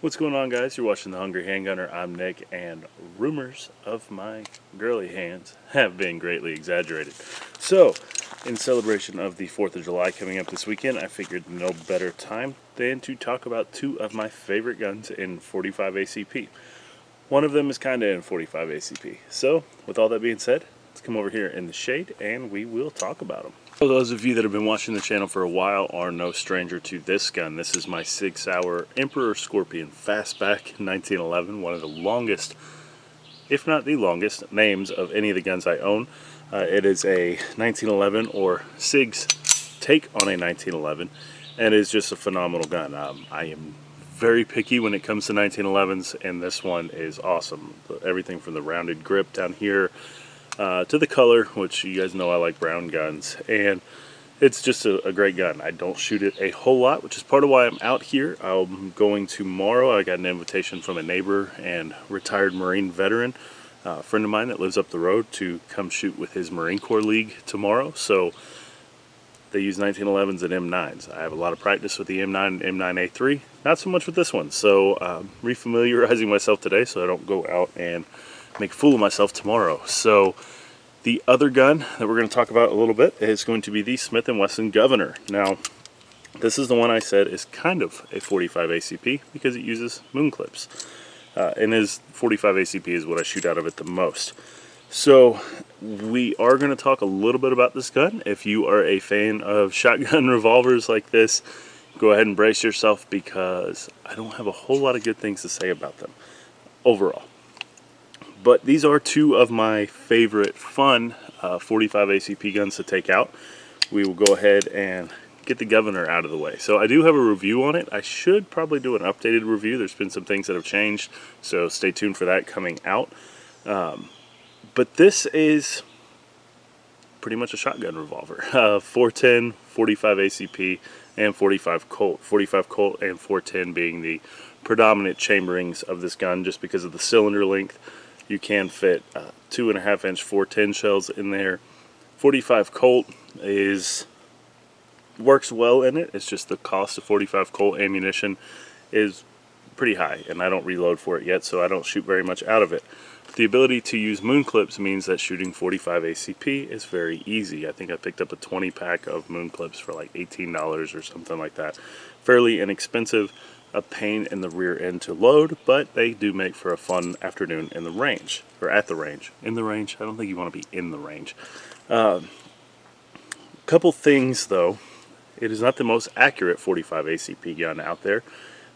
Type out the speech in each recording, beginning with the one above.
What's going on, guys? You're watching The Hungry Handgunner. I'm Nick, and rumors of my girly hands have been greatly exaggerated. So, in celebration of the 4th of July coming up this weekend, I figured no better time than to talk about two of my favorite guns in 45 ACP. One of them is kind of in 45 ACP. So, with all that being said, let's come over here in the shade and we will talk about them. So those of you that have been watching the channel for a while are no stranger to this gun. This is my Sig Sauer Emperor Scorpion Fastback 1911, one of the longest, if not the longest, names of any of the guns I own. It is a 1911, or Sig's take on a 1911, and it is just a phenomenal gun. I am very picky when it comes to 1911s, and this one is awesome. Everything from the rounded grip down here to the color, which you guys know I like brown guns, and it's just a great gun. I don't shoot it a whole lot, which is part of why I'm out here. I'm going tomorrow. I got an invitation from a neighbor and retired Marine veteran, a friend of mine that lives up the road, to come shoot with his Marine Corps League tomorrow. So they use 1911s and M9s. I have a lot of practice with the M9 and M9A3, not so much with this one. So refamiliarizing myself today so I don't go out and make a fool of myself tomorrow. So the other gun that we're going to talk about a little bit is going to be the Smith & Wesson Governor. Now, this is the one I said is kind of a 45 ACP because it uses moon clips. And his 45 ACP is what I shoot out of it the most. So we are going to talk a little bit about this gun. If you are a fan of shotgun revolvers like this, go ahead and brace yourself, because I don't have a whole lot of good things to say about them overall. But these are two of my favorite fun 45 ACP guns to take out. We will go ahead and get the Governor out of the way. So I do have a review on it. I should probably do an updated review. There's been some things that have changed, so stay tuned for that coming out. But this is pretty much a shotgun revolver. 410, 45 ACP, and 45 Colt. 45 Colt and 410 being the predominant chamberings of this gun, just because of the cylinder length. You can fit 2.5-inch 410 shells in there. 45 Colt works well in it. It's just the cost of 45 Colt ammunition is pretty high, and I don't reload for it yet, so I don't shoot very much out of it. The ability to use moon clips means that shooting 45 ACP is very easy. I think I picked up a 20-pack of moon clips for like $18 or something like that. Fairly inexpensive. A pain in the rear end to load, but they do make for a fun afternoon in the range, or at the range. In the range? I don't think you want to be in the range. Couple things though. It is not the most accurate 45 ACP gun out there.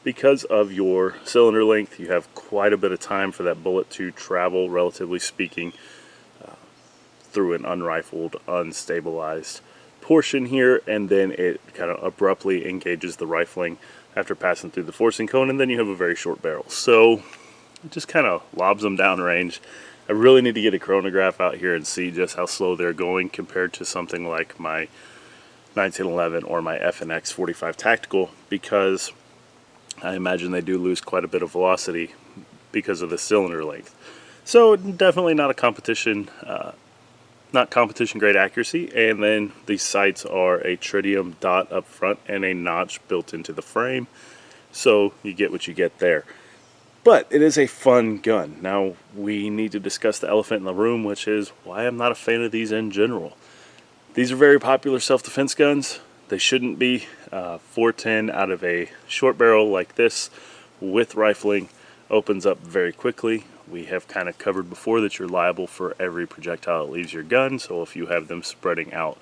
Because of your cylinder length, you have quite a bit of time for that bullet to travel, relatively speaking, through an unrifled, unstabilized portion here, and then it kind of abruptly engages the rifling after passing through the forcing cone, and then you have a very short barrel. So it just kind of lobs them downrange. I really need to get a chronograph out here and see just how slow they're going compared to something like my 1911 or my FNX 45 Tactical, because I imagine they do lose quite a bit of velocity because of the cylinder length. So definitely not a competition, not competition grade accuracy. And then the sights are a tritium dot up front and a notch built into the frame, so you get what you get there. But it is a fun gun. Now we need to discuss the elephant in the room, which is why I'm not a fan of these in general. These are very popular self-defense guns. They shouldn't be. 410 out of a short barrel like this with rifling opens up very quickly. We have kind of covered before that you're liable for every projectile that leaves your gun, so if you have them spreading out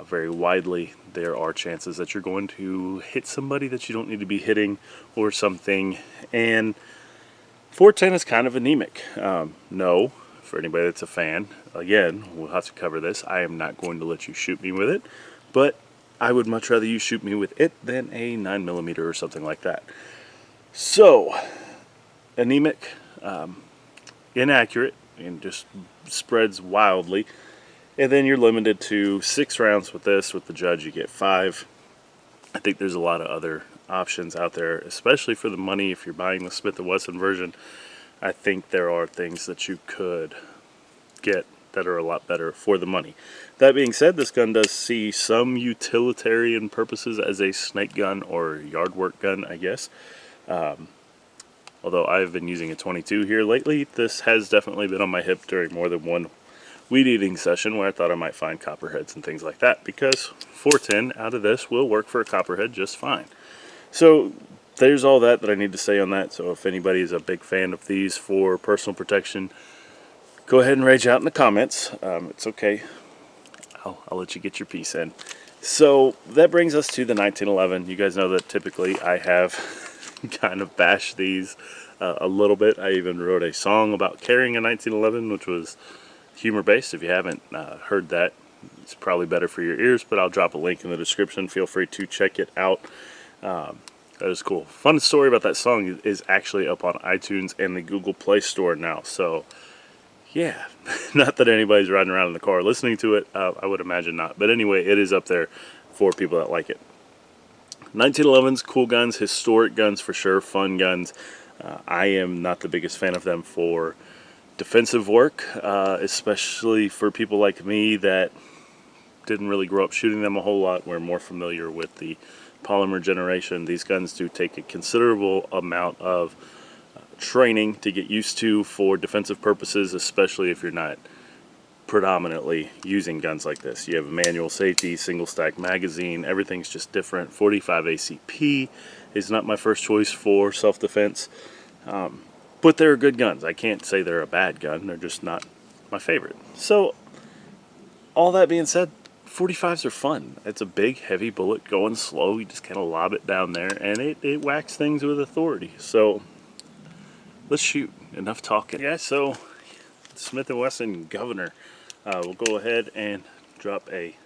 very widely, there are chances that you're going to hit somebody that you don't need to be hitting or something. And 410 is kind of anemic. No, for anybody that's a fan, again, we'll have to cover this. I am not going to let you shoot me with it, but I would much rather you shoot me with it than a 9mm or something like that. So, anemic, inaccurate, and just spreads wildly. And then you're limited to 6 rounds with this. With the Judge, you get 5. I think there's a lot of other options out there, especially for the money. If you're buying the Smith & Wesson version, I think there are things that you could get that are a lot better for the money. That being said, this gun does see some utilitarian purposes as a snake gun or yard work gun, I guess. Although I've been using a 22 here lately, this has definitely been on my hip during more than one weed eating session where I thought I might find copperheads and things like that, because 410 out of this will work for a copperhead just fine. So there's all that I need to say on that. So if anybody is a big fan of these for personal protection, go ahead and rage out in the comments. It's okay. I'll let you get your piece in. So that brings us to the 1911. You guys know that typically I have kind of bashed these a little bit. I even wrote a song about carrying a 1911, which was humor based. If you haven't heard that, it's probably better for your ears, but I'll drop a link in the description. Feel free to check it out. That is cool. Fun story about that song is actually up on iTunes and the Google Play Store now. So yeah, not that anybody's riding around in the car listening to it. I would imagine not. But anyway, it is up there for people that like it. 1911s, cool guns, historic guns for sure, fun guns. I am not the biggest fan of them for defensive work, especially for people like me that didn't really grow up shooting them a whole lot. We're more familiar with the polymer generation. These guns do take a considerable amount of training to get used to for defensive purposes, especially if you're not predominantly using guns like this. You have a manual safety, single stack magazine, everything's just different. 45 ACP is not my first choice for self-defense, but they're good guns. I can't say they're a bad gun, they're just not my favorite. So all that being said, 45s are fun. It's a big heavy bullet going slow. You just kind of lob it down there and it whacks things with authority. So let's shoot. Enough talking. Yeah, so Smith & Wesson Governor. We'll go ahead and drop a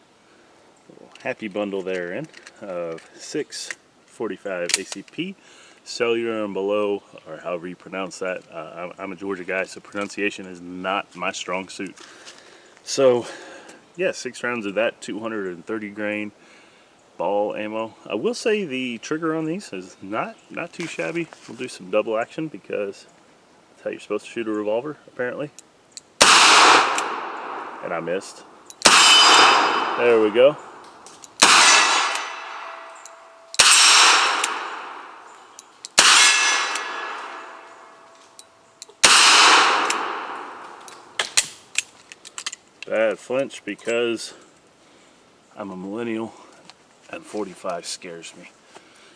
little happy bundle there in of 6 45 ACP, cellular and below, or however you pronounce that. I'm a Georgia guy, so pronunciation is not my strong suit. So yeah, 6 rounds of that, 230 grain ball ammo. I will say the trigger on these is not too shabby. We'll do some double action because that's how you're supposed to shoot a revolver, apparently. And I missed. There we go. Bad flinch because I'm a millennial and 45 scares me.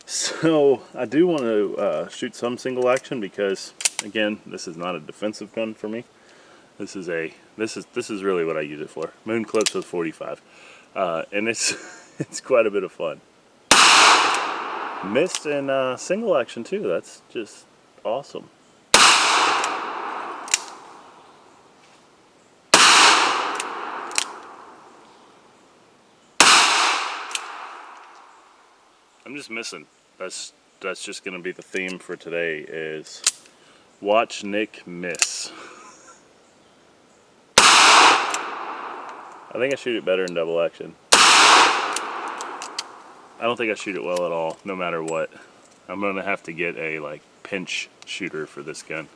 So I do want to shoot some single action because, again, this is not a defensive gun for me. This is really what I use it for. Moon clips with 45, and it's quite a bit of fun. Missed in single action too. That's just awesome. I'm just missing. That's just gonna be the theme for today, is watch Nick miss. I think I shoot it better in double action. I don't think I shoot it well at all, no matter what. I'm gonna have to get a pinch shooter for this gun.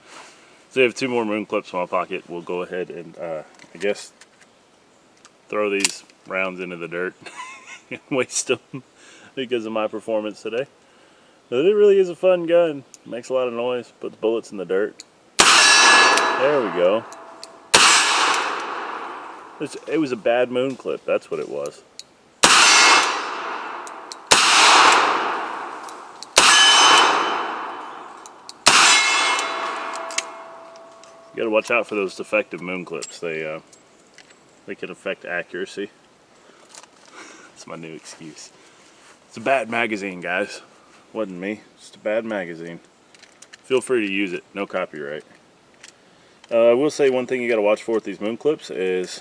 So I have 2 more moon clips in my pocket. We'll go ahead and I guess throw these rounds into the dirt and waste them because of my performance today. But it really is a fun gun. It makes a lot of noise. Puts bullets in the dirt. There we go. It was a bad moon clip. That's what it was. You gotta watch out for those defective moon clips. They can affect accuracy. That's my new excuse. It's a bad magazine, guys. Wasn't me. Just a bad magazine. Feel free to use it. No copyright. I will say one thing you gotta watch for with these moon clips is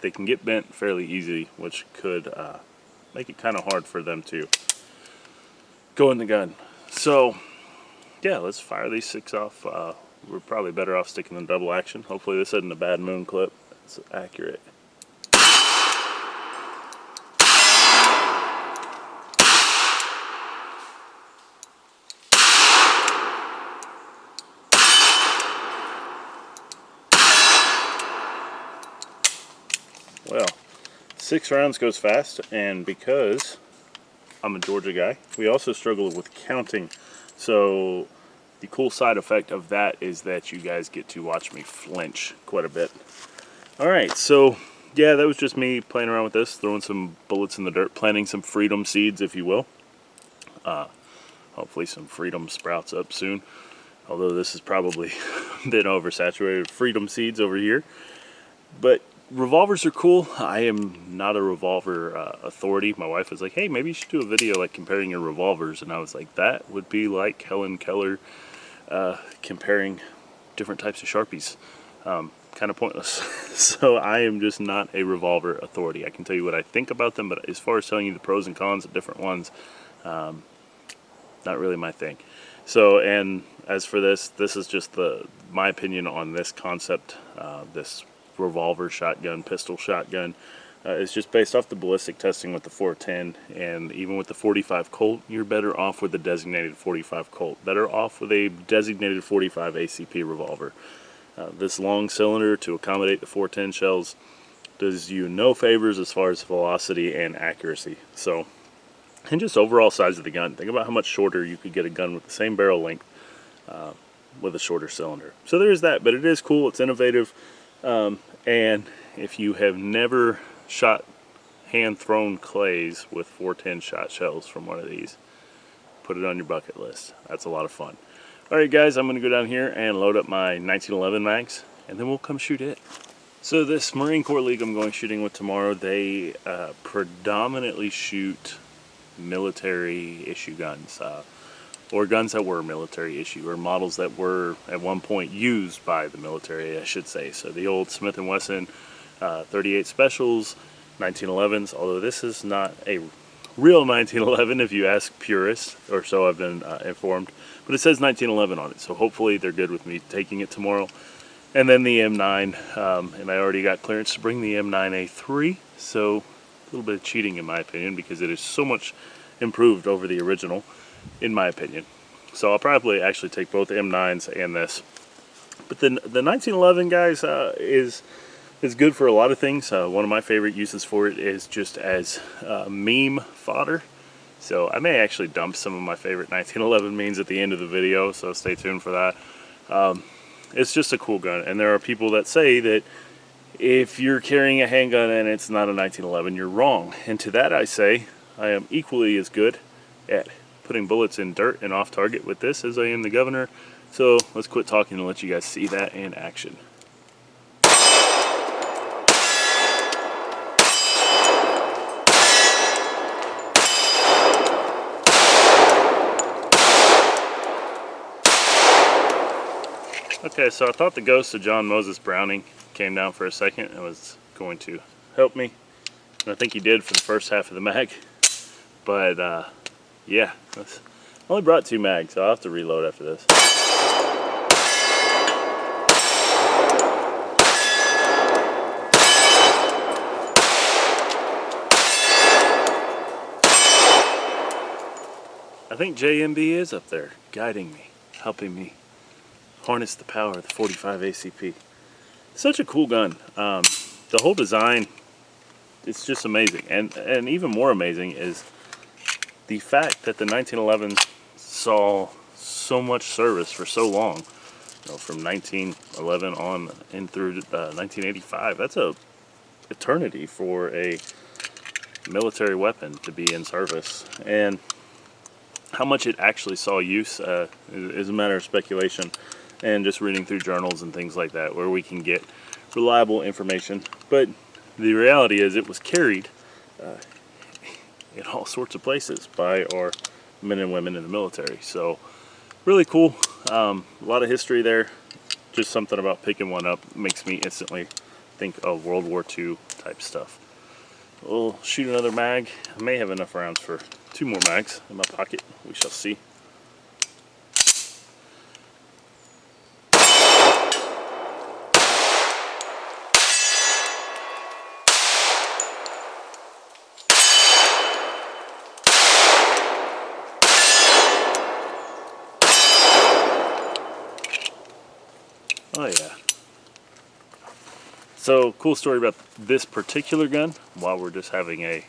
they can get bent fairly easily, which could make it kind of hard for them to go in the gun. So yeah, let's fire these 6 off. We're probably better off sticking in double action. Hopefully this isn't a bad moon clip. It's accurate. Well, 6 rounds goes fast, and because I'm a Georgia guy, we also struggle with counting. So The cool side effect of that is that you guys get to watch me flinch quite a bit. Alright, so yeah, that was just me playing around with this, throwing some bullets in the dirt, planting some freedom seeds, if you will. Hopefully some freedom sprouts up soon. Although this is probably a bit oversaturated. Freedom seeds over here. But revolvers are cool. I am not a revolver authority. My wife was like, hey, maybe you should do a video like comparing your revolvers. And I was like, that would be like Helen Keller comparing different types of Sharpies. Kind of pointless. So I am just not a revolver authority. I can tell you what I think about them, but as far as telling you the pros and cons of different ones, not really my thing. So, and as for this is just my opinion on this concept. This revolver shotgun, pistol shotgun, is just based off the ballistic testing with the 410, and even with the 45 Colt, you're better off with the designated 45 Colt. Better off with a designated 45 ACP revolver. This long cylinder to accommodate the 410 shells does you no favors as far as velocity and accuracy. So, and just overall size of the gun. Think about how much shorter you could get a gun with the same barrel length with a shorter cylinder. So there's that, but it is cool, it's innovative, and if you have never shot hand-thrown clays with 410 shot shells from one of these, put it on your bucket list. That's a lot of fun. Alright guys, I'm going to go down here and load up my 1911 mags, and then we'll come shoot it. So this Marine Corps League I'm going shooting with tomorrow, they predominantly shoot military issue guns, or guns that were military issue, or models that were at one point used by the military, I should say. So the old Smith & Wesson 38 Specials, 1911s, although this is not a real 1911 if you ask purists, or so I've been informed, but it says 1911 on it, so hopefully they're good with me taking it tomorrow. And then the M9, and I already got clearance to bring the M9A3, so a little bit of cheating in my opinion, because it is so much improved over the original, in my opinion. So I'll probably actually take both M9s and this. But the 1911, guys, is good for a lot of things. One of my favorite uses for it is just as meme fodder. So I may actually dump some of my favorite 1911 memes at the end of the video, so stay tuned for that. It's just a cool gun, and there are people that say that if you're carrying a handgun and it's not a 1911, you're wrong. And to that I say, I am equally as good at putting bullets in dirt and off target with this as I am the governor. So let's quit talking and let you guys see that in action. Okay, so I thought the ghost of John Moses Browning came down for a second and was going to help me. And I think he did for the first half of the mag. But yeah, I only brought 2 mags, so I'll have to reload after this. I think JMB is up there, guiding me, helping me harness the power of the 45 ACP. Such a cool gun. The whole design, it's just amazing. And even more amazing is the fact that the 1911 saw so much service for so long. You know, from 1911 on in through 1985. That's a eternity for a military weapon to be in service. And how much it actually saw use is a matter of speculation, and just reading through journals and things like that where we can get reliable information. But the reality is it was carried in all sorts of places by our men and women in the military. So really cool. A lot of history there. Just something about picking one up makes me instantly think of World War II type stuff. We'll shoot another mag. I may have enough rounds for 2 more mags in my pocket. We shall see. Oh yeah. So, cool story about this particular gun, while we're just having a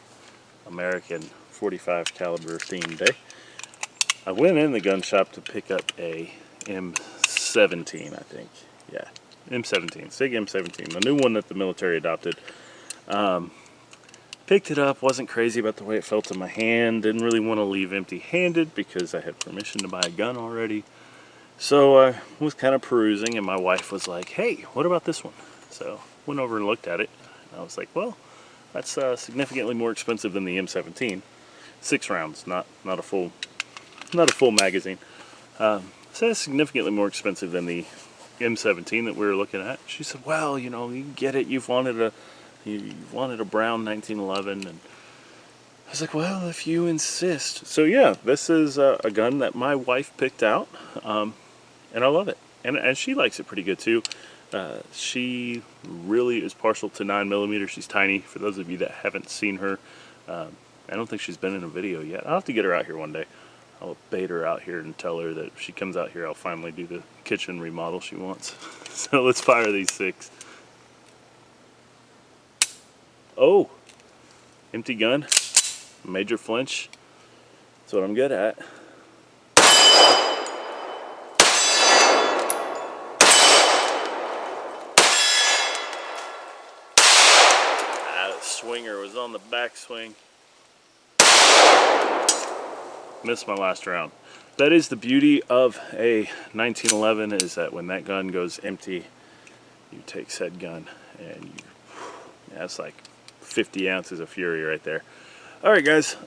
American 45 caliber themed day. I went in the gun shop to pick up a M17, I think. Yeah, M17, SIG M17, the new one that the military adopted. Picked it up, wasn't crazy about the way it felt in my hand, didn't really want to leave empty-handed because I had permission to buy a gun already. So I was kind of perusing, and my wife was like, hey, what about this one? So went over and looked at it, and I was like, well, that's significantly more expensive than the M17. 6 rounds, not a full magazine. So that's significantly more expensive than the M17 that we were looking at. She said, well, you know, you get it, you wanted a brown 1911, and I was like, well, if you insist. So yeah, this is a gun that my wife picked out, and I love it, and she likes it pretty good too. She really is partial to 9mm. She's tiny. For those of you that haven't seen her, I don't think she's been in a video yet. I'll have to get her out here one day. I'll bait her out here and tell her that if she comes out here, I'll finally do the kitchen remodel she wants. So let's fire these 6. Oh, empty gun, major flinch. That's what I'm good at. The swinger was on the backswing. Missed my last round. That is the beauty of a 1911, is that when that gun goes empty, you take said gun and that's like 50 ounces of fury right there. Alright guys,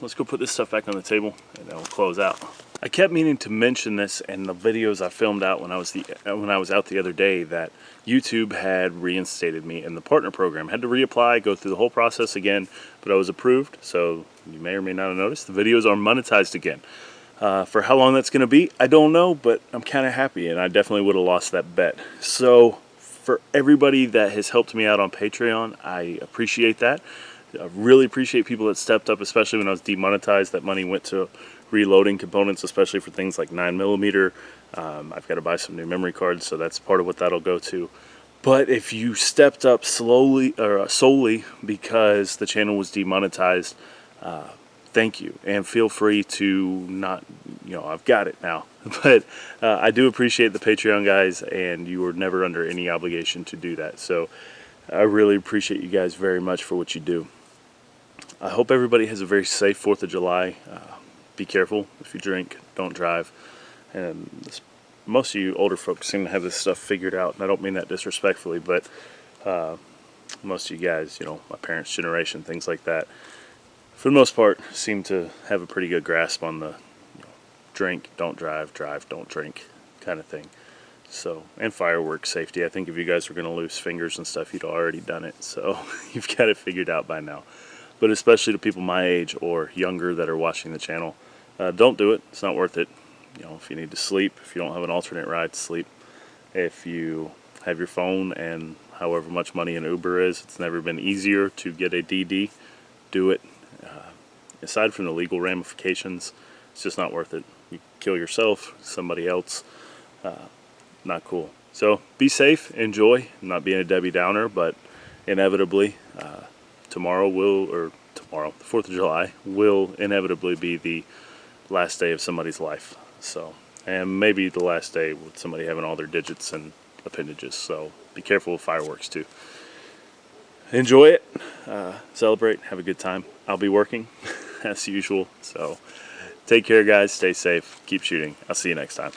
let's go put this stuff back on the table and then we'll close out. I kept meaning to mention this in the videos I filmed out when I was out the other day, that YouTube had reinstated me in the partner program. Had to reapply, go through the whole process again, but I was approved, so you may or may not have noticed the videos are monetized again. For how long that's going to be, I don't know, but I'm kind of happy, and I definitely would have lost that bet. So for everybody that has helped me out on Patreon, I appreciate that. I really appreciate people that stepped up, especially when I was demonetized. That money went to reloading components, especially for things like 9mm. I've got to buy some new memory cards, so that's part of what that'll go to. But if you stepped up solely because the channel was demonetized, thank you, and feel free to not, I've got it now. But I do appreciate the Patreon guys, and you were never under any obligation to do that. So I really appreciate you guys very much for what you do. I hope everybody has a very safe 4th of July. Be careful. If you drink, don't drive. And most of you older folks seem to have this stuff figured out, and I don't mean that disrespectfully, but most of you guys, my parents' generation, things like that, for the most part, seem to have a pretty good grasp on the drink, don't drive, drive, don't drink kind of thing. So, and fireworks safety. I think if you guys were going to lose fingers and stuff, you'd already done it. So you've got it figured out by now. But especially to people my age or younger that are watching the channel, don't do it. It's not worth it. If you need to sleep, if you don't have an alternate ride to sleep, if you have your phone and however much money an Uber is, it's never been easier to get a DD, do it. Aside from the legal ramifications, it's just not worth it. You kill yourself, somebody else, not cool. So be safe, enjoy. I'm not being a Debbie Downer, but inevitably, the 4th of July will inevitably be the last day of somebody's life. So, and maybe the last day with somebody having all their digits and appendages. So be careful with fireworks too. Enjoy it, celebrate, have a good time. I'll be working as usual. So take care guys, stay safe, keep shooting. I'll see you next time.